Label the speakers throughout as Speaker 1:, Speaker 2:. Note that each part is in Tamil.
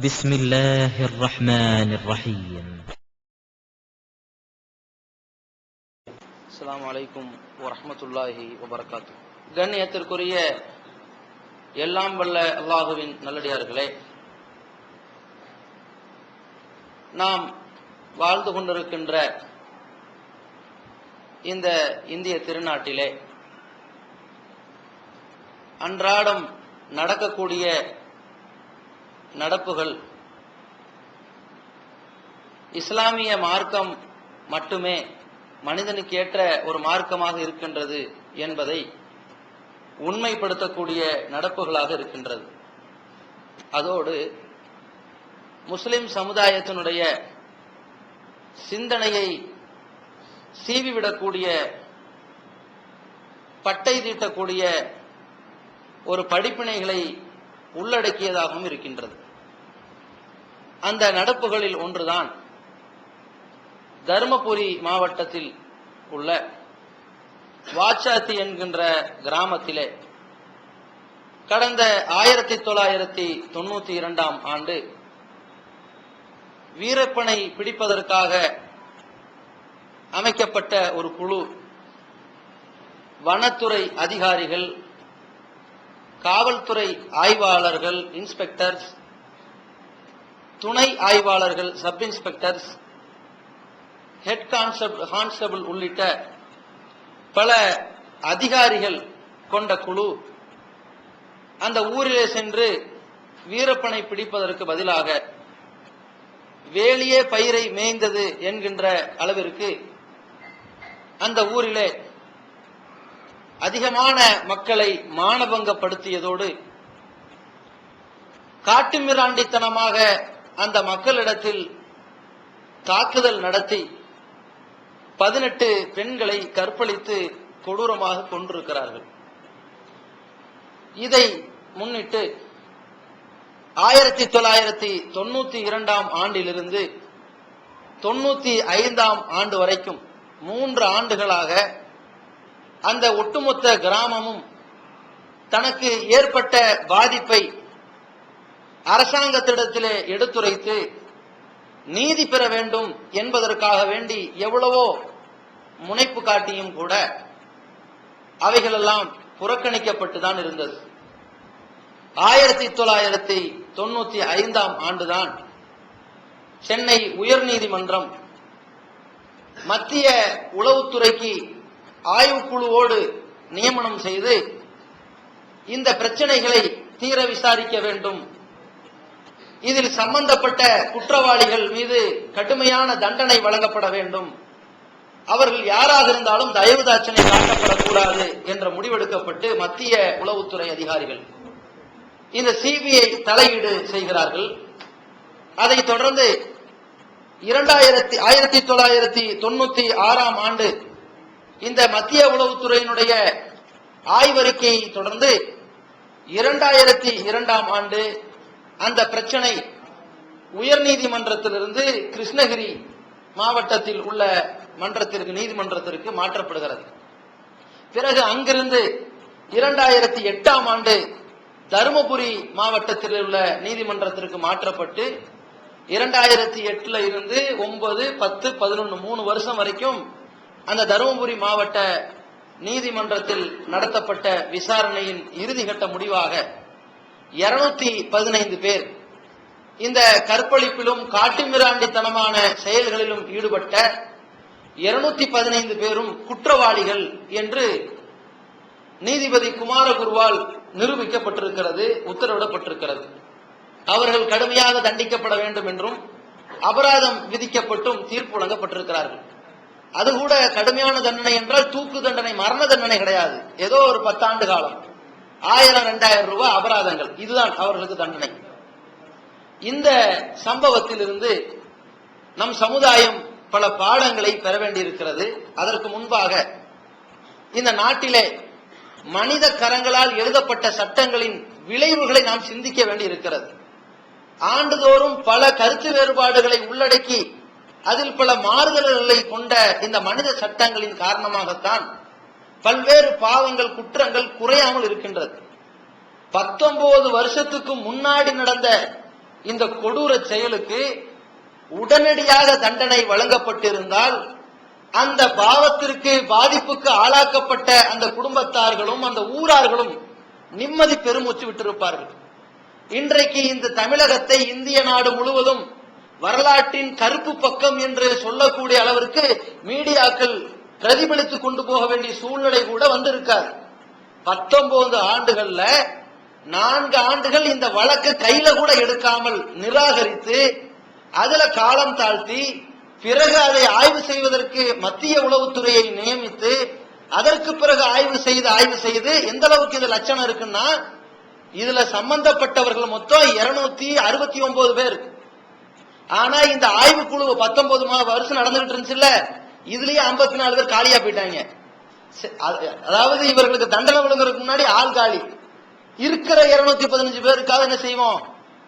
Speaker 1: بسم الله الرحمن الرحيم.
Speaker 2: السلام عليكم ورحمة الله وبركاته. கண்ணியத்திற்குரிய எல்லாம் வல்ல அல்லாஹுவின் நல்லடியார்களே, நாம் வாழ்ந்து கொண்டிருக்கின்ற இந்த இந்திய திருநாட்டிலே அன்றாடம் நடக்கக்கூடிய நடப்புகள் இஸ்லாமிய மார்க்கம் மட்டுமே மனிதனுக்கு ஏற்ற ஒரு மார்க்கமாக இருக்கின்றது என்பதை உண்மைப்படுத்தக்கூடிய நடப்புகளாக இருக்கின்றது. அதோடு முஸ்லிம் சமுதாயத்தினுடைய சிந்தனையை சீவிவிடக்கூடிய, பட்டை தீட்டக்கூடிய ஒரு படிப்பினைகளை உள்ளடக்கியதாகவும் இருக்கின்றது. அந்த நடப்புகளில் ஒன்றுதான் தருமபுரி மாவட்டத்தில் உள்ள வாச்சாத்தி என்கின்ற கிராமத்திலே கடந்த 1992ஆம் ஆண்டு வீரப்பனை பிடிப்பதற்காக அமைக்கப்பட்ட ஒரு குழு, வனத்துறை அதிகாரிகள், காவல்துறை ஆய்வாளர்கள், இன்ஸ்பெக்டர்ஸ், துணை ஆய்வாளர்கள், சப் இன்ஸ்பெக்டர்ஸ், ஹெட் கான்ஸ்டபிள் உள்ளிட்ட பல அதிகாரிகள் கொண்ட குழு அந்த ஊரிலே சென்று வீரப்பனை பிடிப்பதற்கு பதிலாக வேலியே பயிரை மேய்ந்தது என்கின்ற அளவிற்கு அந்த ஊரிலே அதிகமான மக்களை மானபங்கப்படுத்தியதோடு காட்டுமிராண்டித்தனமாக அந்த மக்களிடத்தில் தாக்குதல் நடத்தி 18 பெண்களை கற்பழித்து கொடூரமாக கொன்றிருக்கிறார்கள். இதை முன்னிட்டு 1992ஆம் ஆண்டிலிருந்து 95ஆம் ஆண்டு வரைக்கும் 3 ஆண்டுகளாக அந்த ஒட்டுமொத்த கிராமமும் தனக்கு ஏற்பட்ட பாதிப்பை அரசாங்கத்திடத்திலே எடுத்துரைத்து நீதி பெற வேண்டும் என்பதற்காக வேண்டி எவ்வளவோ முனைப்பு காட்டியும் கூட அவைகளெல்லாம் புறக்கணிக்கப்பட்டுதான் இருந்தது. 1995ஆம் ஆண்டுதான் சென்னை உயர்நீதிமன்றம் மத்திய உளவுத்துறைக்கு ஆய்வுக்குழுவோடு நியமனம் செய்து இந்த பிரச்சனைகளை தீர விசாரிக்க வேண்டும், இதில் சம்பந்தப்பட்ட குற்றவாளிகள் மீது கடுமையான தண்டனை வழங்கப்பட வேண்டும், அவர்கள் யாராக இருந்தாலும் தயவுதாட்சணை காட்டப்படக்கூடாது என்ற முடிவெடுக்கப்பட்டு மத்திய உளவுத்துறை அதிகாரிகள் இந்த சிபிஐ தலையீடு செய்கிறார்கள். அதைத் தொடர்ந்து 1996ஆம் ஆண்டு இந்த மத்திய உளவுத்துறையினுடைய ஆய்வறிக்கையை தொடர்ந்து 2002ஆம் ஆண்டு அந்த பிரச்சனை உயர்நீதிமன்றத்திலிருந்து கிருஷ்ணகிரி மாவட்டத்தில் உள்ள நீதிமன்றத்திற்கு மாற்றப்படுகிறது. பிறகு அங்கிருந்து 2008ஆம் ஆண்டு தருமபுரி மாவட்டத்தில் உள்ள நீதிமன்றத்திற்கு மாற்றப்பட்டு 2008ல் இருந்து 9, 10, 11 3 வருஷம் வரைக்கும் அந்த தருமபுரி மாவட்ட நீதிமன்றத்தில் நடத்தப்பட்ட விசாரணையின் இறுதிக்கட்ட முடிவாக 215 பேர் இந்த கற்பழிப்பிலும் காட்டுமிராண்டித்தனமான செயல்களிலும் ஈடுபட்ட 215 பேரும் குற்றவாளிகள் என்று நீதிபதி குமாரகுருவால் நிரூபிக்கப்பட்டிருக்கிறது, உத்தரவிடப்பட்டிருக்கிறது. அவர்கள் கடுமையாக தண்டிக்கப்பட வேண்டும் என்றும் அபராதம் விதிக்கப்பட்டும் தீர்ப்பு வழங்கப்பட்டிருக்கிறார்கள். அது கூட கடுமையான தண்டனை என்றால் தூக்கு தண்டனை, மரண தண்டனை கிடையாது. ஏதோ ஒரு 10 ஆண்டு காலம், 1000-2000 ரூபாய் அபராதங்கள், இதுதான் அவர்களுக்கு தண்டனை. இந்த சம்பவத்தில் இருந்து நம் சமுதாயம் பல பாடங்களை பெற வேண்டியிருக்கிறது. அதற்கு முன்பாக இந்த நாட்டிலே மனித கரங்களால் எழுதப்பட்ட சட்டங்களின் விளைவுகளை நாம் சிந்திக்க வேண்டியிருக்கிறது. ஆண்டுதோறும் பல கருத்து வேறுபாடுகளை உள்ளடக்கி அதில் பல மாறுதல்களை கொண்ட இந்த மனித சட்டங்களின் காரணமாகத்தான் பல்வேறு பாவங்கள், குற்றங்கள் குறையாமல் இருக்கின்றது. 19 வருஷத்துக்கு முன்னாடி நடந்த இந்த கொடூர செயலுக்கு உடனடியாக தண்டனை வழங்கப்பட்டிருந்தால் அந்த பாவத்திற்கு பாதிப்புக்கு ஆளாக்கப்பட்ட அந்த குடும்பத்தார்களும் அந்த ஊரார்களும் நிம்மதி பெருமூச்சு விட்டிருப்பார்கள். இன்றைக்கு இந்த தமிழகத்தை இந்திய நாடு முழுவதும் வரலாற்றின் கருப்பு பக்கம் என்று சொல்லக்கூடிய அளவிற்கு மீடியாக்கள் பிரதிபலித்து கொண்டு போக வேண்டிய சூழ்நிலை கூட வந்திருக்காது. 19 ஆண்டுகள்ல 4 ஆண்டுகள் இந்த வழக்கு கையில கூட எடுக்காமல் நிராகரித்து அதுல காலம் தாழ்த்தி பிறகு அதை ஆய்வு செய்வதற்கு மத்திய உளவுத்துறையை நியமித்து அதற்கு பிறகு ஆய்வு செய்து எந்த அளவுக்கு இது லட்சணம் இருக்குன்னா, இதுல சம்பந்தப்பட்டவர்கள் மொத்தம் 269 பேர். ஆனா இந்த ஆய்வு குழு 19 வருஷம் நடந்துகிட்டு இருந்துச்சுல்ல, இதுலயே 54 பேர் காலியா போயிட்டாங்க. அதாவது இவர்களுக்கு தண்டனை வழங்குறதுக்கு முன்னாடி ஆள் காலி. இருக்கிற 215 பேருக்காக என்ன செய்வோம்,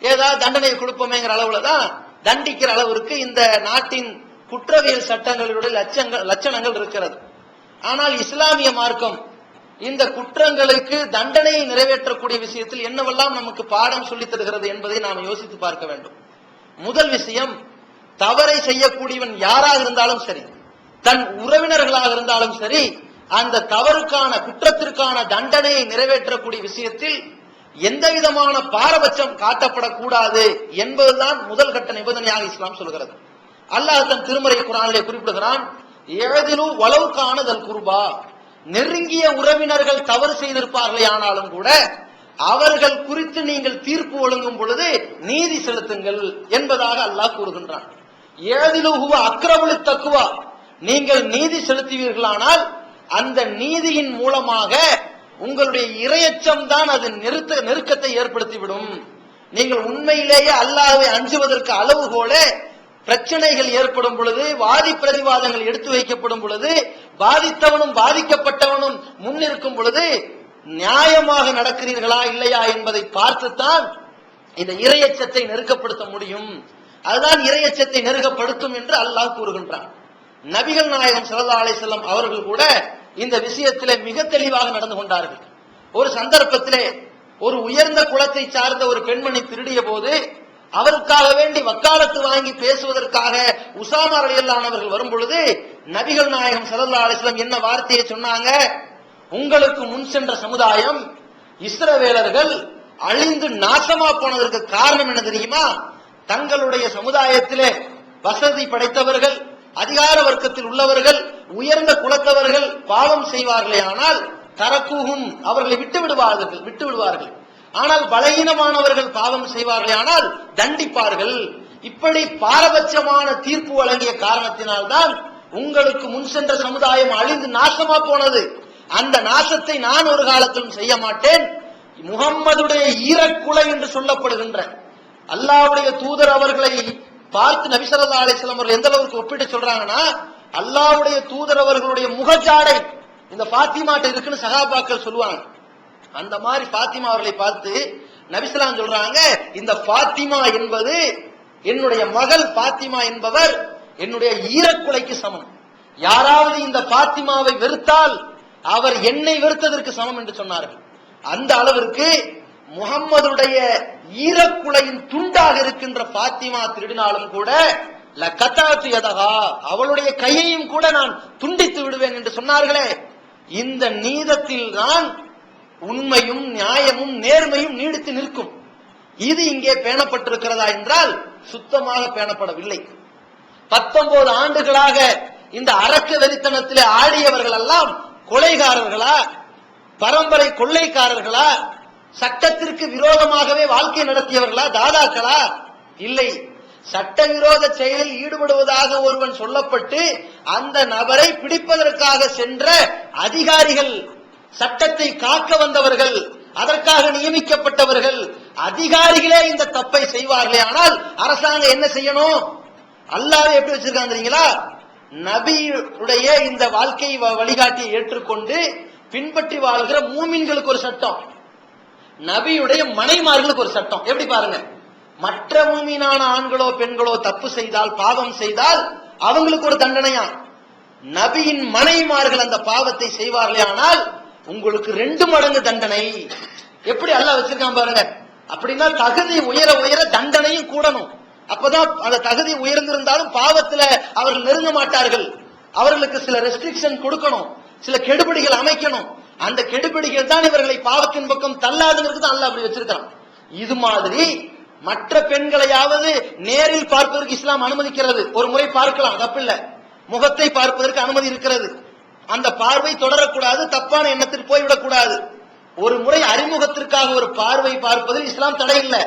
Speaker 2: ஏதாவது தண்டனை கொடுப்போமேங்கிற அளவுல தான் தண்டிக்கிற அளவிற்கு இந்த நாட்டின் குற்றவியல் சட்டங்களுடைய லட்சணங்கள் இருக்கிறது. ஆனால் இஸ்லாமிய மார்க்கம் இந்த குற்றங்களுக்கு தண்டனையை நிறைவேற்றக்கூடிய விஷயத்தில் என்னவெல்லாம் நமக்கு பாடம் சொல்லித் தருகிறது என்பதை நாம் யோசித்து பார்க்க வேண்டும். முதல் விஷயம், தவறை செய்யக்கூடியவன் யாராக இருந்தாலும் சரி, தன் உறவினர்களாக இருந்தாலும் சரி, அந்த தவறுக்கான குற்றத்திற்கான தண்டனையை நிறைவேற்றக்கூடிய விஷயத்தில் எந்த விதமான பாரபட்சம் காட்டப்படக்கூடாது என்பதுதான் முதல் கட்ட நிபந்தனையாக இஸ்லாம் சொல்கிறது. அல்லாஹ் தன் திருமறை குர்ஆனிலே குறிப்பிடுகிறான், ஏதிலு வலவு காணதல் குர்பா, நெருங்கிய உறவினர்கள் தவறு செய்திருப்பார்களே ஆனாலும் கூட அவர்கள் குறித்து நீங்கள் தீர்ப்பு ஒழுங்கும் பொழுது நீதி செலுத்துங்கள் என்பதாக அல்லாஹ் கூறுகின்றான். ஏதிலு ஹுவ அக்ரமுலி தக்வா, நீங்கள் நீதி செலுத்துவீர்களானால் அந்த நீதியின் மூலமாக உங்களுடைய இரையச்சம் தான் அது நெருக்கத்தை ஏற்படுத்திவிடும். நீங்கள் உண்மையிலேயே அல்லாஹ்வை அஞ்சுவதற்கு அளவுகோல பிரச்சனைகள் ஏற்படும் பொழுது, வாதி பிரதிவாதங்கள் எடுத்து வைக்கப்படும் பொழுது, பாதித்தவனும் பாதிக்கப்பட்டவனும் முன்னிருக்கும் பொழுது நியாயமாக நடக்கிறீர்களா இல்லையா என்பதை பார்த்துத்தான் இந்த இரையச்சத்தை நெருக்கப்படுத்த முடியும். அதுதான் இரையச்சத்தை நெருக்கப்படுத்தும் என்று அல்லாஹ் கூறுகின்றான். நபிகள் நாயகம் ஸல்லல்லாஹு அலைஹி வஸல்லம் அவர்கள் கூட இந்த விஷயத்திலே மிக தெளிவாக நடந்து கொண்டார்கள். ஒரு சந்தர்ப்பத்திலே ஒரு உயர்ந்த குலத்தை சார்ந்த ஒரு பெண்மணி திருடிய போது அவருக்காக வேண்டி வக்காலத்து வாங்கி பேசுவதற்காக உசாமா ரலியல்லாஹு அன்ஹு அவர்கள் வரும் பொழுது நபிகள் நாயகம் ஸல்லல்லாஹு அலைஹி வஸல்லம் என்ன வார்த்தையை சொன்னாங்க, உங்களுக்கு முன் சென்ற சமுதாயம் இஸ்ரவேலர்கள் அழிந்து நாசமா போனதற்கு காரணம் என்ன தெரியுமா, தங்களுடைய சமுதாயத்திலே வசதி படைத்தவர்கள், அதிகார வர்க்கத்தில் உள்ளவர்கள், உயர்ந்த குலத்தவர்கள் பாவம் செய்வார்களே ஆனால் தரக்கூகும், அவர்களை விட்டு விடுவார்கள். ஆனால் பலகீனமானவர்கள் பாவம் செய்வார்களே ஆனால் தண்டிப்பார்கள். இப்படி பாரபட்சமான தீர்ப்பு வழங்கிய காரணத்தினால்தான் உங்களுக்கு முன் சென்ற சமுதாயம் அழிந்து நாசமா போனது. அந்த நாசத்தை நான் ஒரு காலத்திலும் செய்ய மாட்டேன். முகம்மதுடைய ஈரக்குலை என்று சொல்லப்படுகின்ற அல்லாஹ்வுடைய தூதர் அவர்களை பார்த்து நபி ஸல்லல்லாஹு அலைஹி வஸல்லம் அவர்கள் எந்த அளவுக்கு ஒப்பிட்டு சொல்றாங்கன்னா, அல்லாஹ்வுடைய தூதர் அவர்களுடைய முகஜாடை இந்த பாத்திமாட்ட இருக்குன்னு சஹாபாக்கள் சொல்லுவாங்க. அந்த மாதிரி பாத்திமா அவர்களை பார்த்து நபி ஸல்லல்லாஹு அலைஹி வஸல்லம் சொல்றாங்க, இந்த பாத்திமா என்பது என்னுடைய மகள் பாத்திமா என்பவர் என்னுடைய ஈரக்குலைக்கு சமம். யாராவது இந்த பாத்திமாவை வெறுத்தால் அவர் என்னை வெறுத்ததற்கு சமம் என்று சொன்னார்கள். அந்த அளவிற்கு முகம்மதுடைய ஈரக்குலையின் துண்டாக இருக்கின்ற பாத்திமா திருடினாலும் கூட லகதாத்து யதஹா, அவளுடைய கையையும் கூட நான் துண்டித்து விடுவேன் என்று சொன்னார்களே. இந்த நீதத்தில் தான் உண்மையும் நியாயமும் நேர்மையும் நீடித்து நிற்கும். இது இங்கே பேணப்பட்டிருக்கிறதா என்றால் சுத்தமாக பேணப்படவில்லை. 19 ஆண்டுகளாக இந்த அரக்க வெறித்தனத்திலே ஆடியவர்கள் எல்லாம் கொலைகாரர்களா, பரம்பரை கொள்ளைக்காரர்களா, சட்டத்திற்கு விரோதமாகவே வாழ்க்கை நடத்தியவர்களா, தாதாக்களா? இல்லை. சட்டவிரோத செயலில் ஈடுபடுவதாக ஒருவன் சொல்லப்பட்டு அந்த நபரை பிடிப்பதற்காக சென்ற அதிகாரிகள், சட்டத்தை காக்க வந்தவர்கள், அதற்காக நியமிக்கப்பட்டவர்கள், அதிகாரிகளே இந்த தப்பை செய்வார்களே ஆனால் அரசாங்கம் என்ன செய்யணும்? அல்லாஹ் எப்படி வச்சிருக்காங்க தெரியுங்களா? நபியுடைய இந்த வாழ்க்கை வழிகாட்டியை ஏற்றுக்கொண்டு பின்பற்றி வாழ்கிற மூமின்களுக்கு ஒரு சட்டம், நபியுடைய மனைமார்களுக்கு ஒரு சட்டம். எப்படி பாருங்க, மற்ற மூமினான ஆண்களோ பெண்களோ தப்பு செய்தால், பாவம் செய்தால் அவங்களுக்கு ஒரு தண்டனையா, நபியின் மனைமார்கள் அந்த பாவத்தை செய்வார்களே ஆனால் உங்களுக்கு 2 மடங்கு தண்டனை. எப்படி அல்லாஹ் வச்சிருக்கான் பாருங்க. அப்படின்னா தகுதி உயர உயர தண்டனையும் கூடணும். அப்பதான் அந்த தகுதி உயர்ந்திருந்தாலும் பாவத்துல அவர்கள் நெருங்க மாட்டார்கள். அவர்களுக்கு சில ரெஸ்ட்ரிக்ஷன் கொடுக்கணும், சில கெடுபிடிகள் அமைக்கணும். அந்த கெடுபிடிகள் தான் இவர்களை பாவத்தின் பக்கம் தள்ளாதுங்கிறது தான் அல்லாஹ் அப்படி வச்சிருக்கான். இது மாதிரி மற்ற பெண்களையாவது நேரில் பார்ப்பதற்கு இஸ்லாம் அனுமதிக்கிறது. ஒரு முறை பார்க்கலாம், தப்பில்லை. முகத்தை பார்ப்பதற்கு அனுமதி இருக்கிறது. அந்த பார்வை தொடரக்கூடாது, தப்பான எண்ணத்தில் போய்விடக்கூடாது. ஒரு முறை அறிமுகத்திற்காக ஒரு பார்வை பார்ப்பதில் இஸ்லாம் தடை இல்லை.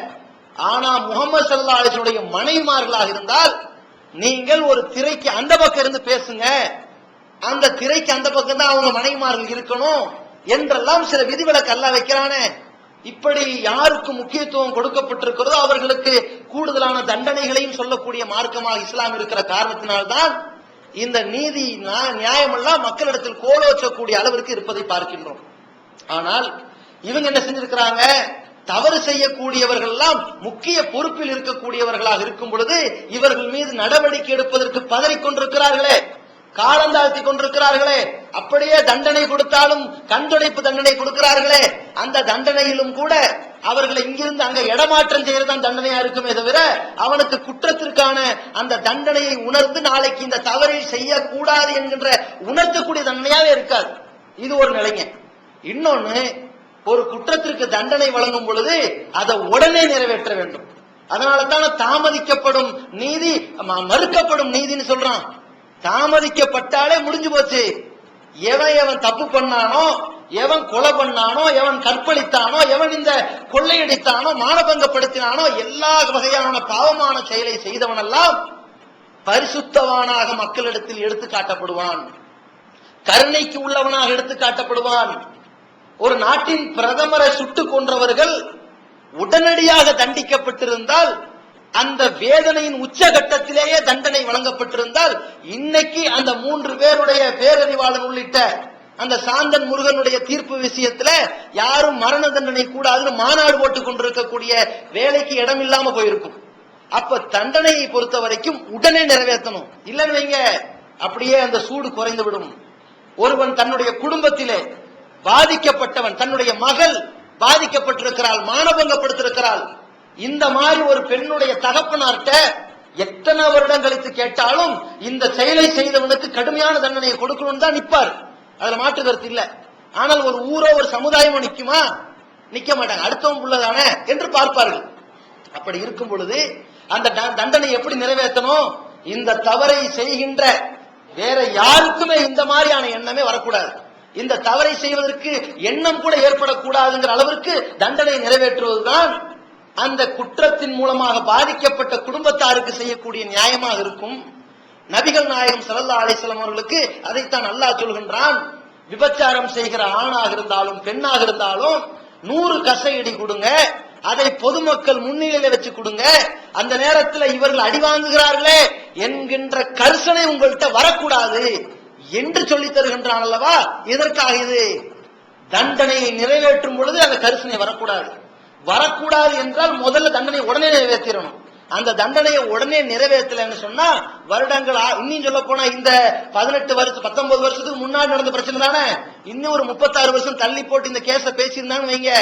Speaker 2: ஆனா முகமது ஸல்லல்லாஹு அலைஹி வஸல்லம் மனைவிமார்களாக இருந்தால் நீங்கள் ஒரு திரைக்கு அந்த பக்கம் இருந்து பேசுங்க, அந்த திரைக்கு அந்த பக்கம் தான் அவங்க மனைவிமார்கள் இருக்கணும் என்றெல்லாம் சில விதிவிலக்கு அல்லாஹ் வைக்கிறானே. இப்படி யாருக்கு முக்கியத்துவம் கொடுக்கப்பட்டிருக்கிறதோ அவர்களுக்கு கூடுதலான தண்டனைகளையும் சொல்லக்கூடிய மார்க்கமாக இஸ்லாம் இருக்கிற காரணத்தினால்தான் இந்த நீதி நியாயமெல்லாம் மக்களிடத்தில் கோலோச்சக்கூடிய அளவிற்கு இருப்பதை பார்க்கின்றோம். ஆனால் இவங்க என்ன செஞ்சிருக்கிறாங்க, தவறு செய்யக்கூடியவர்கள் எல்லாம் முக்கிய பொறுப்பில் இருக்கக்கூடியவர்களாக இருக்கும் பொழுது இவர்கள் மீது நடவடிக்கை எடுப்பதற்கு பதறிக்கொண்டிருக்கிறார்களே, காலந்தாழ்த்தி கொண்டிருக்கிறார்களே. அப்படியே தண்டனை கொடுத்தாலும் கண்துடைப்பு தண்டனை கொடுக்கிறார்களே, அந்த தண்டனையிலும் கூட அவர்களை இங்கிருந்து அங்க இடமாற்றம் செய்யறதுதான் தண்டனையா இருக்குமே தவிர அவனுக்கு குற்றத்திற்கான அந்த தண்டனையை உணர்ந்து நாளைக்கு இந்த தவறை செய்யக்கூடாது என்கின்ற உணர்த்தக்கூடிய தண்டனையாவே இருக்காது. இது ஒரு நிலைங்க. இன்னொன்னு, ஒரு குற்றத்திற்கு தண்டனை வழங்கும் பொழுது அதை உடனே நிறைவேற்ற வேண்டும். அதனால தான் தாமதிக்கப்படும் நீதி மறுக்கப்படும் நீதினு சொல்றான். தாமதிக்கப்பட்டாலே முடிஞ்சு போச்சு. எவன் எவன் தப்பு பண்ணானோ, எவன் கொலை பண்ணானோ, எவன் கற்பழித்தானோ, எவன் இந்த கொள்ளையடித்தானோ, மானபங்கப்படுத்தினானோ, எல்லா வகையான பாவமான செயலை செய்தவனெல்லாம் பரிசுத்தவானாக மக்களிடத்தில் எடுத்து காட்டப்படுவான், கருணைக்கு உள்ளவனாக எடுத்து காட்டப்படுவான். ஒரு நாட்டின் பிரதமரை சுட்டுக் கொன்றவர்கள் உடனடியாக தண்டிக்கப்பட்டிருந்தால், அந்த வேதனையின் உச்சகட்டத்திலேயே தண்டனை வழங்கப்பட்டிருந்தால், இன்னைக்கு அந்த 3 பேருடைய பேரறிவாளன் உள்ளிட்ட அந்த சாந்தன் முருகனுடைய தீர்ப்பு விஷயத்துல யாரும் மரண தண்டனை கூடாதுன்னு மாநாடு போட்டுக் கொண்டிருக்கக்கூடிய வேலைக்கு இடம் இல்லாம போயிருக்கும். அப்ப தண்டனையை பொறுத்த வரைக்கும் உடனே நிறைவேற்றணும். இல்லன்னு வைங்க, அப்படியே அந்த சூடு குறைந்து விடும். ஒருவன் தன்னுடைய குடும்பத்திலே பாதிக்கப்பட்டவன், தன்னுடைய மகள் பாதிக்கப்பட்டிருக்கிறாள், மானபங்கப்படுத்திருக்கிறாள், இந்த மாதிரி ஒரு பெண்ணுடைய தகப்பனார்ட்ட எத்தனை வருடம் கழித்து கேட்டாலும் இந்த செயலை செய்தவனுக்கு கடுமையான தண்டனையை கொடுக்கணும் தான் நிற்பார். அதுல மாற்று கருத்து இல்ல. ஆனால் ஒரு ஊரோ ஒரு சமுதாயமோ நிக்குமா? நிக்க மாட்டாங்க. அடுத்தவன் உள்ளதானே என்று பார்ப்பார்கள். அப்படி இருக்கும் பொழுது அந்த தண்டனை எப்படி நிறைவேற்றணும்? இந்த தவறை செய்கின்ற வேற யாருக்குமே இந்த மாதிரியான எண்ணமே வரக்கூடாது. இந்த தவறை செய்வதற்கு எண்ணம் கூட ஏற்படக்கூடாதுங்கிற அளவிற்கு தண்டனை நிறைவேற்றுவதுதான் அந்த குற்றத்தின் மூலமாக பாதிக்கப்பட்ட குடும்பத்தாருக்கு செய்யக்கூடிய நியாயமாக இருக்கும். நபிகள் நாயகம் ஸல்லல்லாஹு அலைஹி வஸல்லம் அவர்களுக்கு அதைத்தான் அல்லாஹ் சொல்கின்றான். விபச்சாரம் செய்கிற ஆணாக இருந்தாலும் பெண்ணாக இருந்தாலும் 100 கசையடி கொடுங்க, அதை பொதுமக்கள் முன்னிலையில வச்சு கொடுங்க, அந்த நேரத்தில் இவர்கள் அடி வாங்குகிறார்களே என்கின்ற கர்சனை உங்கள்கிட்ட வரக்கூடாது என்று சொல்லி தருகின்றான் அல்லவா? இதற்காக இது தண்டனையை நிறைவேற்றும் பொழுது அந்த கர்சனை வரக்கூடாது. வரக்கூடாது என்றால் முதல்ல தண்டனை உடனே நிறைவேற்றணும். அந்த தண்டனையை உடனே நிறைவேற்றலன்னு சொன்னா வருடங்கள், இன்னும் சொல்ல போனா இந்த 18 வருஷம் 19 வருஷத்துக்கு முன்னாடி நடந்த பிரச்சனை தானே, இன்னும் ஒரு 36 வருஷம் தள்ளி போட்டு இந்த கேஸ பேசியிருந்தான்னு வைங்க,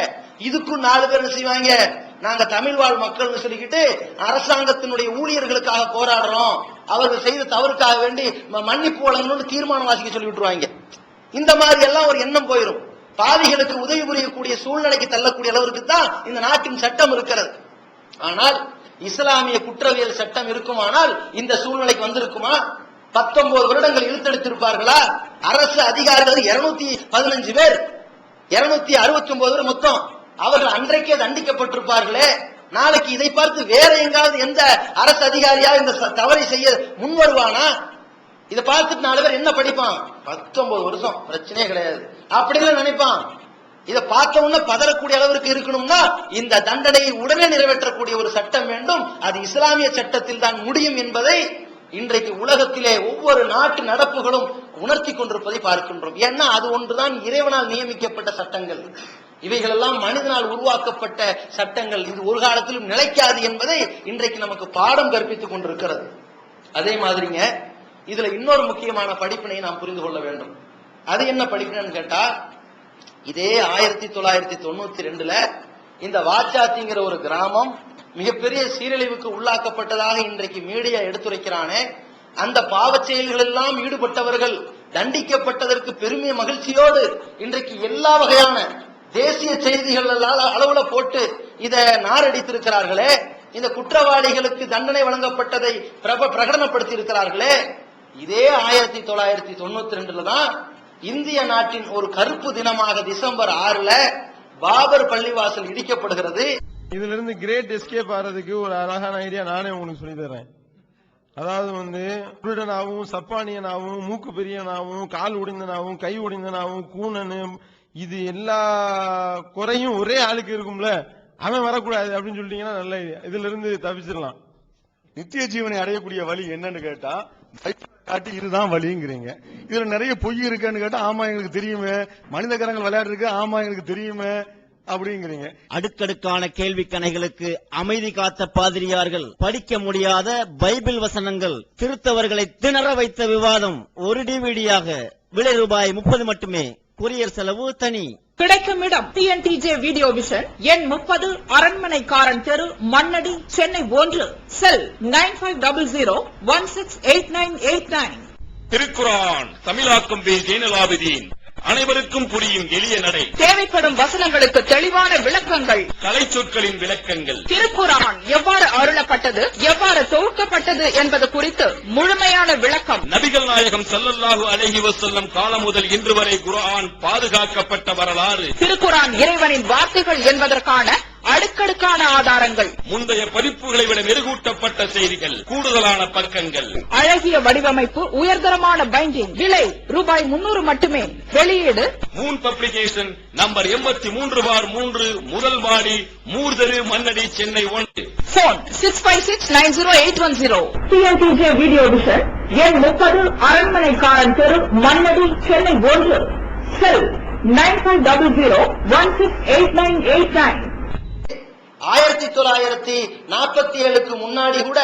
Speaker 2: இதுக்கும் 4 பேர் என்ன செய்வாங்க, நாங்க தமிழ் வாழ் மக்கள்னு சொல்லிக்கிட்டு அரசாங்கத்தினுடைய ஊழியர்களுக்காக போராடுறோம், அவர்கள் செய்த தவறுக்காக வேண்டி மன்னிப்பு வழங்கணும்னு தீர்மானம் வாசிக்க சொல்லி விட்டுருவாங்க. இந்த மாதிரி எல்லாம் ஒரு எண்ணம் போயிடும். பாவிகளுக்கு உதவி புரியக்கூடிய சூழ்நிலைக்கு தள்ளக்கூடிய அளவிற்கு தான் இந்த நாட்டின் சட்டம் இருக்கிறது. ஆனால் இஸ்லாமிய குற்றவியல் சட்டம் இருக்குமானால் இந்த சூழ்நிலைக்கு வந்திருக்குமா? 19 வருடங்கள் இழுத்தெடுத்திருப்பார்களா? அரசு அதிகாரிகள் 215 பேர், 269 பேர் மொத்தம். அவர்கள் அன்றைக்கே தண்டிக்கப்பட்டிருப்பார்களே. நாளைக்கு இதை பார்த்து வேற எங்காவது எந்த அரசு அதிகாரியா இந்த தவறை செய்ய முன் வருவானா? இதை பார்த்துட்டு 4 பேர் என்ன படிப்பான்? 19 வருஷம் பிரச்சனையே கிடையாது அப்படின்னு நினைப்பான். இதை பார்த்த உடனே பதறக்கூடிய அளவிற்கு இருக்கணும்னா இந்த தண்டனையை உடனே நிறைவேற்றக்கூடிய ஒரு சட்டம் வேண்டும். அது இஸ்லாமிய சட்டத்தில் தான் முடியும் என்பதை இன்றைக்கு உலகத்திலே ஒவ்வொரு நாட்டு நடப்புகளும் உணர்த்தி கொண்டிருப்பதை பார்க்கின்றோம். ஏன்னா அது ஒன்றுதான் இறைவனால் நியமிக்கப்பட்ட சட்டங்கள். இவைகள் எல்லாம் மனிதனால் உருவாக்கப்பட்ட சட்டங்கள். இது ஒரு காலத்திலும் நிலைக்காது என்பதை இன்றைக்கு நமக்கு பாடம் கற்பித்துக் கொண்டிருக்கிறது. அதே மாதிரிங்க இதுல இன்னொரு முக்கியமான படிப்பினை நாம் புரிந்து கொள்ள வேண்டும். அது என்ன படிப்பினைன்னு கேட்டா, இதே 1992 இந்த வாச்சாத்திங்கிற ஒரு கிராமம் மிகப்பெரிய சீரழிவுக்கு உள்ளாக்கப்பட்டதாக இன்றைக்கு மீடியா எடுத்துரைக்கிறானே, அந்த பாவச் செயல்கள் எல்லாம் ஈடுபட்டவர்கள் தண்டிக்கப்பட்டதற்கு பெருமை மகிழ்ச்சியோடு இன்றைக்கு எல்லா வகையான தேசிய செய்திகள் அளவுல போட்டு இத நாரடித்திருக்கிறார்களே, இந்த குற்றவாளிகளுக்கு தண்டனை வழங்கப்பட்டதை பிரகடனப்படுத்தி இருக்கிறார்களே. இதே 1992 தான் இந்திய நாட்டின் ஒரு கருப்பு தினமாக டிசம்பர் 6 பாபர் பள்ளிவாசல் இடிக்கப்படுகிறது.
Speaker 3: இதுல இருந்து கிரேட் எஸ்கேப் ஆறதுக்கு ஒரு அழகான ஐடியா நானே உங்களுக்கு சொல்லி தரேன். அதாவது குருடனாவும் சப்பானியனாவும் மூக்கு பெரியனாவும் கால் உடைந்தனாவும் கை உடைந்தனாவும் கூணனு இது எல்லா குறையும் ஒரே ஆளுக்கு இருக்கும்ல, அவன் வரக்கூடாது அப்படின்னு சொல்லிட்டீங்கன்னா நல்ல ஐடியா. இதுல இருந்து தப்பிச்சிடலாம்.
Speaker 4: நித்திய ஜீவனை அடையக்கூடிய வழி என்னன்னு கேட்டா காட்டி இதுதான் வழிங்கிறீங்க. இதுல நிறைய பொய் இருக்குன்னு கேட்டா ஆமா எங்களுக்கு தெரியுமே, மனித கரங்கள் விளையாடு இருக்கு ஆமா எங்களுக்கு தெரியுமே அப்படிங்கிறீங்க.
Speaker 5: அடுக்கடுக்கான கேள்வி கணைகளுக்கு அமைதி காத்த பாதிரியார்கள், படிக்க முடியாத பைபிள் வசனங்கள், திருத்தவர்களை திணற வைத்த விவாதம் ஒரு டிவிடியாக விலை ரூபாய் 30 மட்டுமே, கொரியர் செலவு தனி.
Speaker 6: கிடைக்கும் இடம் TNTJ வீடியோ விஷன், எண் 30, அரண்மனைக்காரன் தெரு, மண்ணடி, சென்னை 1. செல் 9500168989.
Speaker 7: திருக்குரான் தமிழாக்கம் பி ஜெயினலாபிதீன், அனைவருக்கும் புரியும் எளிய நடை,
Speaker 6: தேவைப்படும் வசனங்களுக்கு தெளிவான விளக்கங்கள்,
Speaker 7: கலை சொற்களின் விளக்கங்கள்,
Speaker 6: திருக்குரான் எவ்வாறு அருளப்பட்டது, எவ்வாறு தொகுக்கப்பட்டது என்பது குறித்து முழுமையான விளக்கம்.
Speaker 7: நபிகள் நாயகம் ஸல்லல்லாஹு அலைஹி வஸல்லம் காலம் முதல் இன்று வரை குர்ஆன் பாதுகாக்கப்பட்ட வரலாறு,
Speaker 6: திருக்குரான் இறைவனின் வார்த்தைகள் என்பதற்கான அடுக்கடுக்கான ஆதாரங்கள்,
Speaker 7: முந்தைய பதிப்புகளை விட மெருகூட்டப்பட்ட செய்திகள், கூடுதலான பக்கங்கள்,
Speaker 6: அழகிய வடிவமைப்பு, உயர்தரமான பைண்டிங். விலை ரூபாய் 300 மட்டுமே. வெளியீடு
Speaker 7: மூன் பப்ளிகேஷன், நம்பர் 83/3, முதல் மாடி, மூர்தரு, Mannady, Chennai 1.
Speaker 6: Phone 65690810. TNTJ video vision, எண் 30, அரண்மனைக்காரன் தெரு, மண்ணடி, சென்னை 1. செல் 9500168989.
Speaker 2: 1947க்கு முன்னாடி கூட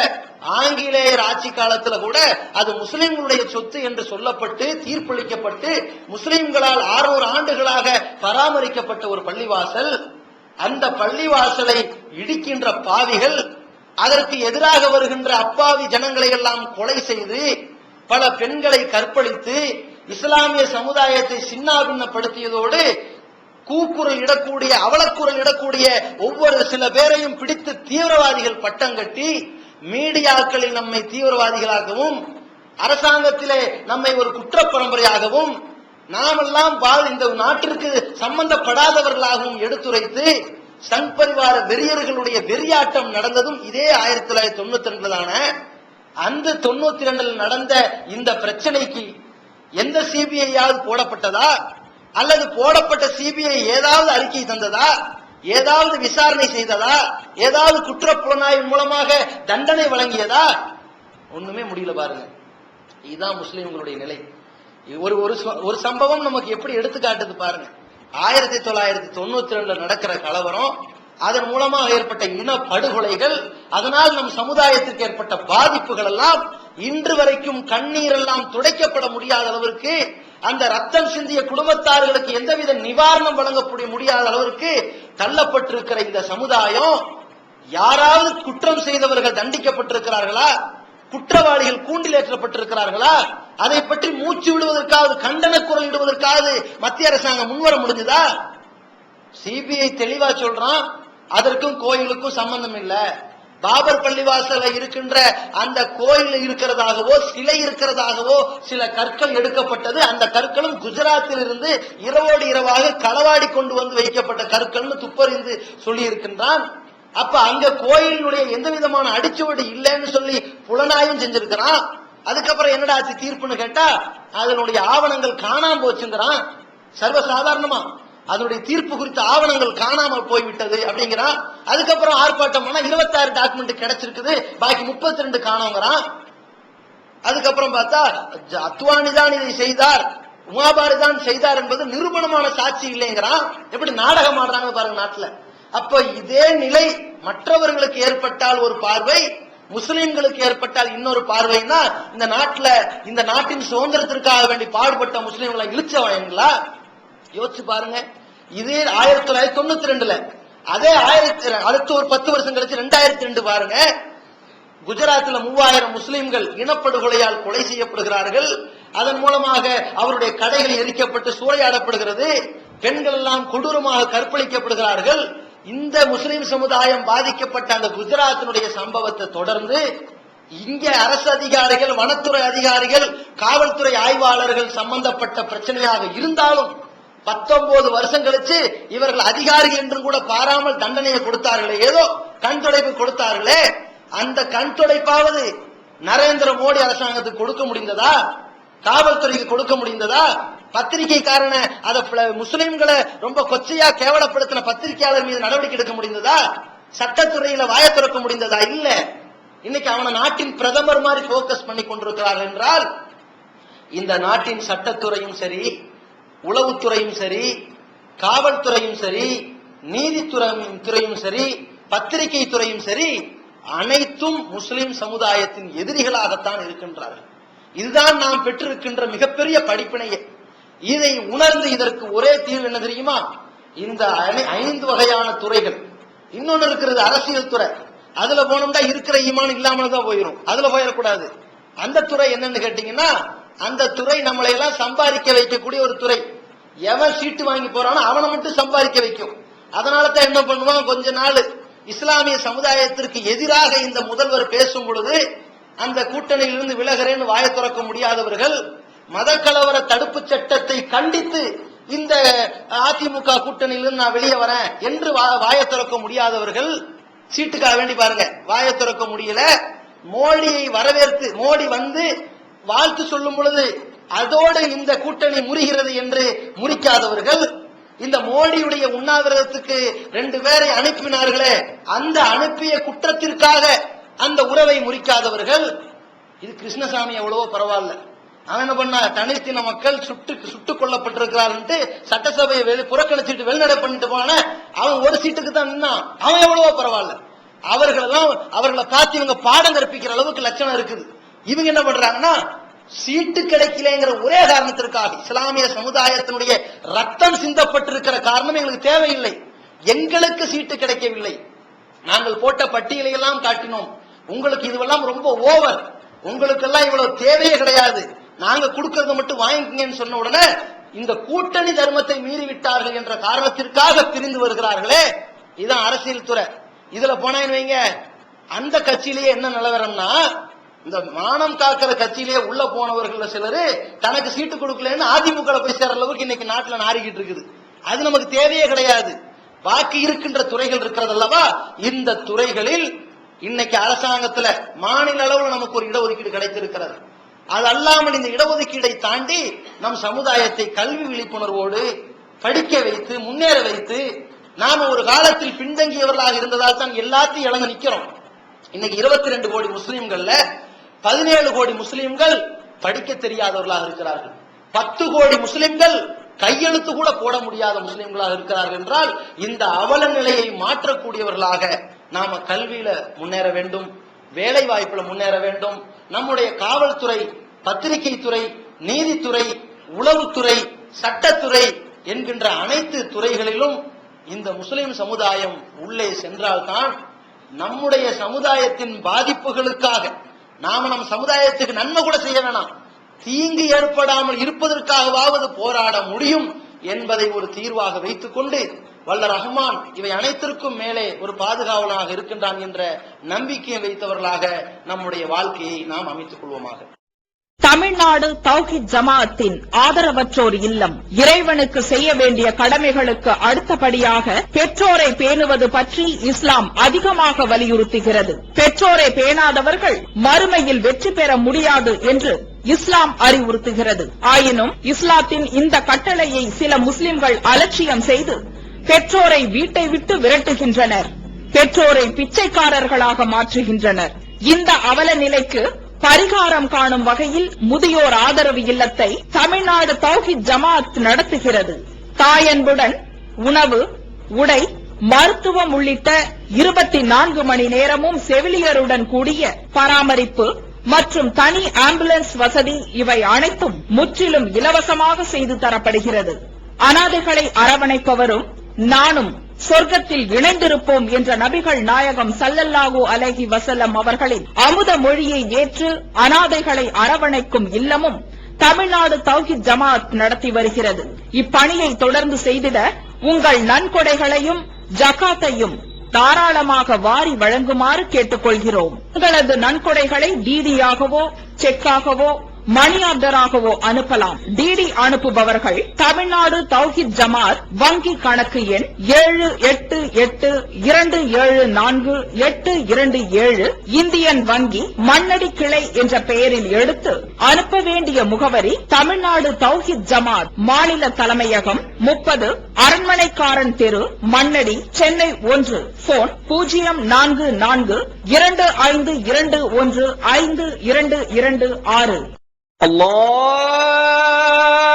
Speaker 2: ஆங்கிலேயர் ஆட்சி காலத்துல கூட அது முஸ்லிம்களுடைய சொத்து என்று சொல்லப்பட்டு தீர்ப்பளிக்கப்பட்டு முஸ்லிம்களால் 600 ஆண்டுகளாக பராமரிக்கப்பட்ட ஒரு பள்ளிவாசல். அந்த பள்ளிவாசலை இடிக்கின்ற பாவிகள், அதற்கு எதிராக வருகின்ற அப்பாவி ஜனங்களை எல்லாம் கொலை செய்து, பல பெண்களை கற்பழித்து, இஸ்லாமிய சமுதாயத்தை சின்னாபின்னப்படுத்தியதோடு கூக்குரல் இடக்கூடிய, அவலக்குரல் இடக்கூடிய ஒவ்வொரு சில பேரையும் பிடித்து தீவிரவாதிகள் பட்டம் கட்டி, மீடியாக்களில் நம்மை தீவிரவாதிகளாகவும், அரசாங்கத்திலே நம்மை ஒரு குற்ற பரம்பரையாகவும், நாமெல்லாம் இந்த நாட்டிற்கு சம்பந்தப்படாதவர்களாகவும் எடுத்துரைத்து சங் பரிவார வெறியர்களுடைய வெறியாட்டம் நடந்ததும் இதே 1992 தான. அந்த 92 நடந்த இந்த பிரச்சனைக்கு எந்த சிபிஐயாவது போடப்பட்டதா? அல்லது போடப்பட்ட சிபிஐ ஏதாவது அறிக்கை தந்ததா? ஏதாவது விசாரணை செய்ததா? ஏதாவது குற்றப்புலனாய்வு மூலமாக தண்டனை வழங்கியதா? ஒண்ணுமே முடியல பாருங்க. இதுதான் முஸ்லிம்களுடைய நிலை. ஒரு சம்பவம் நமக்கு எப்படி எடுத்துக்காட்டுது பாருங்க. 1992 நடக்கிற கலவரம், அதன் மூலமாக ஏற்பட்ட இன படுகொலைகள், அதனால் நம் சமுதாயத்திற்கு ஏற்பட்ட பாதிப்புகள் எல்லாம் இன்று வரைக்கும் கண்ணீர் எல்லாம் துடைக்கப்பட முடியாத அளவிற்கு, அந்த ரத்தம் சிந்திய குடும்பத்தார்களுக்கு எந்தவித நிவாரணம் வழங்கப்பட முடியாத அளவிற்கு தள்ளப்பட்டிருக்கிற இந்த சமுதாயம், யாராவது குற்றம் செய்தவர்கள் தண்டிக்கப்பட்டிருக்கிறார்களா? குற்றவாளிகள் கூண்டிலேற்றப்பட்டிருக்கிறார்களா? அதை பற்றி மூச்சு விடுவதற்காவது, கண்டன குரல் இடுவதற்காவது மத்திய அரசாங்கம் முன்வர முடிஞ்சதா? சிபிஐ தெளிவா சொல்றான், அதற்கும் கோயிலுக்கும் சம்பந்தம் இல்ல. பாபர் பள்ளிவாசல இருக்கின்ற அந்த கோயில் இருக்கிறதாகவோ சிலை இருக்கிறதாகவோ சில கற்கள் எடுக்கப்பட்டது. அந்த கற்களும் குஜராத்தில் இருந்து இரவோடு இரவாக களவாடி கொண்டு வந்து வைக்கப்பட்ட கற்கள்னு துப்பறிந்து சொல்லி இருக்கின்றான். அப்ப அங்க கோயிலுடைய எந்த விதமான அடிச்சுவடு இல்லைன்னு சொல்லி புலனாய்வும் செஞ்சிருக்கிறான். அதுக்கப்புறம் என்னடா ஆச்சு தீர்ப்புன்னு கேட்டா, அதனுடைய ஆவணங்கள் காணாம போச்சுங்கிறான். சர்வசாதாரணமா அதனுடைய தீர்ப்பு குறித்த ஆவணங்கள் காணாமல் போய்விட்டது அப்படிங்கிறான். அதுக்கப்புறம் ஆர்ப்பாட்டம் 26 டாக்குமெண்ட் கிடைச்சிருக்குது, பாக்கி 32 காணோங்கிறான். அதுக்கப்புறம் பார்த்தா அத்வானி தான் இதை செய்தார், உமாபாரி தான் செய்தார் என்பது நிரூபணமான சாட்சி இல்லைங்கிறான். எப்படி நாடகம் ஆடுறாங்க பாருங்க நாட்டுல. அப்ப இதே நிலை மற்றவர்களுக்கு ஏற்பட்டால் ஒரு பார்வை, முஸ்லிம்களுக்கு ஏற்பட்டால் இன்னொரு பார்வைன்னா, இந்த நாட்டின் சுதந்திரத்திற்காக வேண்டி பாடுபட்ட முஸ்லிம்களை இழிச்சவங்களா? யோசிச்சு பாருங்க. இதே 1992 அதே அடுத்து ஒரு 10 வருஷம் கழிச்சு 2002 பாருங்க, குஜராத்தில் 3000 முஸ்லிம்கள் இனப்படுகொலையால் கொலை செய்யப்படுகிறார்கள். அதன் மூலமாக அவருடைய கடைகள் எரிக்கப்பட்டு சூறையாடப்படுகிறது. பெண்கள் எல்லாம் கொடூரமாக கற்பழிக்கப்படுகிறார்கள். இந்த முஸ்லிம் சமுதாயம் பாதிக்கப்பட்ட அந்த குஜராத்தினுடைய சம்பவத்தை தொடர்ந்து இங்கே அரசு அதிகாரிகள், வனத்துறை அதிகாரிகள், காவல்துறை ஆய்வாளர்கள் சம்பந்தப்பட்ட பிரச்சனையாக இருந்தாலும் 19 வருஷம் கழிச்சு இவர்கள் அதிகாரிகள் என்றும் கூட பாராமல் தண்டனையை கொடுத்தார்களே, ஏதோ கண் துடைப்பு கொடுத்தார்களே, அந்த கண் துடைப்பாவது நரேந்திர மோடி அரசாங்கத்துக்கு கொடுக்க முடிந்ததா? காவல்துறைக்கு கொடுக்க முடிந்ததா? பத்திரிகைக்காரன அத முஸ்லிம்களை ரொம்ப கொச்சையா கேவலப்படுத்தின பத்திரிகையாளர் மீது நடவடிக்கை எடுக்க முடிந்ததா? சட்டத்துறையில வாய திறக்க முடிந்ததா? இல்ல. இன்னைக்கு அவன நாட்டின் பிரதமர் மாதிரி போக்கஸ் பண்ணி கொண்டிருக்கிறார்கள் என்றால், இந்த நாட்டின் சட்டத்துறையும் சரி, உளவுத்துறையும் சரி, காவல்துறையும் சரி, நீதித்துறையும் சரி, பத்திரிகை துறையும் சரி, அனைத்தும் முஸ்லிம் சமுதாயத்தின் எதிரிகளாகத்தான் இருக்கின்றார்கள். இதுதான் நாம் பெற்றிருக்கின்ற மிகப்பெரிய படிப்பினையே. இதை உணர்ந்து இதற்கு ஒரே தீர்வு என்ன தெரியுமா? இந்த 5 வகையான துறைகள். இன்னொன்னு இருக்கிறது அரசியல் துறை. அதுல போனோம்னா இருக்கிற ஈமான் இல்லாமல் தான் போயிடும். அதுல போயிடக்கூடாது. அந்த துறை என்னன்னு கேட்டீங்கன்னா, அந்த துறை நம்மளை எல்லாம் சம்பாதிக்க வைக்கக்கூடிய ஒரு துறை. எவன் சீட்டு வாங்கி போறானோ அவனை மட்டும் சம்பாதிக்க வைக்கும். அதனால தான் என்ன பண்ணுவான், கொஞ்ச நாள் இஸ்லாமிய சமுதாயத்திற்கு எதிராக இந்த முதல்வர் பேசும் பொழுது அந்த கூட்டணியிலிருந்து விலகிறேன்னு வாய திறக்க முடியாதவர்கள், மத கலவர தடுப்பு சட்டத்தை கண்டித்து இந்த அதிமுக கூட்டணியிலிருந்து நான் வெளியே வரேன் என்று வாய திறக்க முடியாதவர்கள், சீட்டுக்காக வேண்டி பாருங்க வாய திறக்க முடியல. மோடியை வரவேற்று மோடி வந்து வாழ்த்து சொல்லும் பொழுது அதோடு இந்த கூட்டணி முறிகிறது என்று முறிக்காதவர்கள், இந்த மோடியுடைய உண்ணாவிரதத்துக்கு 2 பேரை அனுப்பினார்களே, அந்த அனுப்பிய குற்றத்திற்காக அந்த உறவை முறிக்காதவர்கள். இது கிருஷ்ணசாமி எவ்வளவோ பரவாயில்ல. அவன் என்ன பண்ணா, தனித்தின மக்கள் சுட்டுக் கொல்லப்பட்டிருக்கிறார் சட்டசபையை புறக்கணிச்சிட்டு வெளிநடை பண்ணிட்டு போன அவன் ஒரு சீட்டுக்கு தான் நின்னான். அவன் எவ்வளவோ பரவாயில்ல. அவர்களை பார்த்து இவங்க பாடம் கற்பிக்கிற அளவுக்கு லட்சணம் இருக்குது. இவங்க என்ன பண்றாங்கன்னா, சீட்டு கிடைக்கலங்கிற ஒரே காரணத்திற்காக, இஸ்லாமிய சமுதாயத்தினுடைய ரத்தம் சிந்தப்பட்டிருக்கிற காரணம் எங்களுக்கு தேவையில்லை, எங்களுக்கு சீட்டு கிடைக்கவில்லை, நாங்கள் போட்ட பட்டியலை எல்லாம் காட்டினோம், உங்களுக்கு இதுவெல்லாம் ரொம்ப ஓவர், உங்களுக்கு எல்லாம் இவ்வளவு தேவையே கிடையாது, நாங்க கொடுக்கறத மட்டும் வாங்கிக்கங்கன்னு சொன்ன உடனே இந்த கூட்டணி தர்மத்தை மீறிவிட்டார்கள் என்ற காரணத்திற்காக பிரிந்து வருகிறார்களே, இதுதான் அரசியல் துறை. இதுல போனேன்னு வைங்க, அந்த கட்சியிலேயே என்ன நிலவரம்னா, இந்த மானம் காக்கிற கட்சியிலேயே உள்ள போனவர்கள் சிலரு தனக்கு சீட்டு கொடுக்கலன்னு அதிமுக போய் சேர அளவுக்கு இன்னைக்கு நாட்டுல நாரிக்கிட்டு இருக்குது. அது நமக்கு தேவையே கிடையாது. பாக்கி இருக்கின்ற துறைகள் இருக்கிறது அல்லவா, இந்த துறைகளில் இன்னைக்கு அரசாங்கத்துல மாநில அளவில் நமக்கு ஒரு இடஒதுக்கீடு கிடைத்திருக்கிறது. அது அல்லாமல் இந்த இடஒதுக்கீடை தாண்டி நம் சமுதாயத்தை கல்வி விழிப்புணர்வோடு படிக்க வைத்து முன்னேற வைத்து, நாம ஒரு காலத்தில் பின்தங்கியவர்களாக இருந்ததால் தான் எல்லாத்தையும் இழந்து நிக்கிறோம். இன்னைக்கு 22 கோடி முஸ்லிம்கள்ல 17 கோடி முஸ்லிம்கள் படிக்க தெரியாதவர்களாக இருக்கிறார்கள். 10 கோடி முஸ்லிம்கள் கையெழுத்து கூட போட முடியாத முஸ்லிம்களாக இருக்கிறார்கள் என்றால், இந்த அவல நிலையை மாற்றக்கூடியவர்களாக நாம கல்வியில முன்னேற வேண்டும், வேலை வாய்ப்புல முன்னேற வேண்டும். நம்முடைய காவல்துறை, பத்திரிகை துறை, நீதித்துறை, உளவுத்துறை, சட்டத்துறை என்கின்ற அனைத்து துறைகளிலும் இந்த முஸ்லிம் சமுதாயம் உள்ளே சென்றால்தான் நம்முடைய சமுதாயத்தின் பாதிப்புகளுக்காக நாம நம் சமுதாயத்துக்கு நன்மை கூட செய்ய வேணாம், தீங்கு ஏற்படாமல் இருப்பதற்காகவாவது போராட முடியும் என்பதை ஒரு தீர்வாக வைத்துக் கொண்டு, வல்ல ரஹ்மான் இவை அனைத்திற்கும் மேலே ஒரு பாதுகாவலனாக இருக்கின்றான் என்ற நம்பிக்கையை வைத்தவர்களாக நம்முடைய வாழ்க்கையை நாம் அமைத்துக் கொள்வோமாக.
Speaker 6: தமிழ்நாடு தௌஹீத் ஜமாஅத்தின் ஆதரவற்றோர் இல்லம் இறைவனுக்கு செய்ய வேண்டிய கடமைகளுக்கு அடுத்தபடியாக பெற்றோரை பேணுவது பற்றி இஸ்லாம் அதிகமாக வலியுறுத்துகிறது. பெற்றோரை பேணாதவர்கள் மறுமையில் வெற்றி பெற முடியாது என்று இஸ்லாம் அறிவுறுத்துகிறது. ஆயினும் இஸ்லாத்தின் இந்த கட்டளையை சில முஸ்லிம்கள் அலட்சியம் செய்து பெற்றோரை வீட்டை விட்டு விரட்டுகின்றனர், பெற்றோரை பிச்சைக்காரர்களாக மாற்றுகின்றனர். இந்த அவல நிலைக்கு பரிகாரம் காணும் வகையில் முதியோர் ஆதரவு இல்லத்தை தமிழ்நாடு தௌஹீத் ஜமாஅத் நடத்துகிறது. தாயன்புடன் உணவு, உடை, மருத்துவம் உள்ளிட்ட 24 மணி நேரமும் செவிலியருடன் கூடிய பராமரிப்பு மற்றும் தனி ஆம்புலன்ஸ் வசதி இவை அனைத்தும் முற்றிலும் இலவசமாக செய்து தரப்படுகிறது. அனாதைகளை அரவணைப்பவரும் நானும் சொர்க்கத்தில் இணைந்திருப்போம் என்ற நபிகள் நாயகம் ஸல்லல்லாஹு அலைஹி வஸல்லம் அவர்களின் அமுத மொழியை ஏற்று அனாதைகளை அரவணைக்கும் இல்லமும் தமிழ்நாடு தௌஹீத் ஜமாஅத் நடத்தி வருகிறது. இப்பணியை தொடர்ந்து செய்திட உங்கள் நன்கொடைகளையும் ஜகாத்தையும் தாராளமாக வாரி வழங்குமாறு கேட்டுக்கொள்கிறோம். உங்களது நன்கொடைகளை டிடியாகவோ செக்காகவோ மணி ஆர்டராகவோ அனுப்பலாம். டிடி அனுப்புபவர்கள் தமிழ்நாடு தௌஹீத் ஜமாஅத் வங்கி கணக்கு எண் 7882748227 இந்தியன் வங்கி மண்ணடி கிளை என்ற பெயரில் எடுத்து அனுப்ப வேண்டிய முகவரி தமிழ்நாடு தௌஹீத் ஜமாஅத் மாநில தலைமையகம் 30 அரண்மனைக்காரன் தெரு மண்ணடி சென்னை 1. போன் 044252152226.
Speaker 8: Allah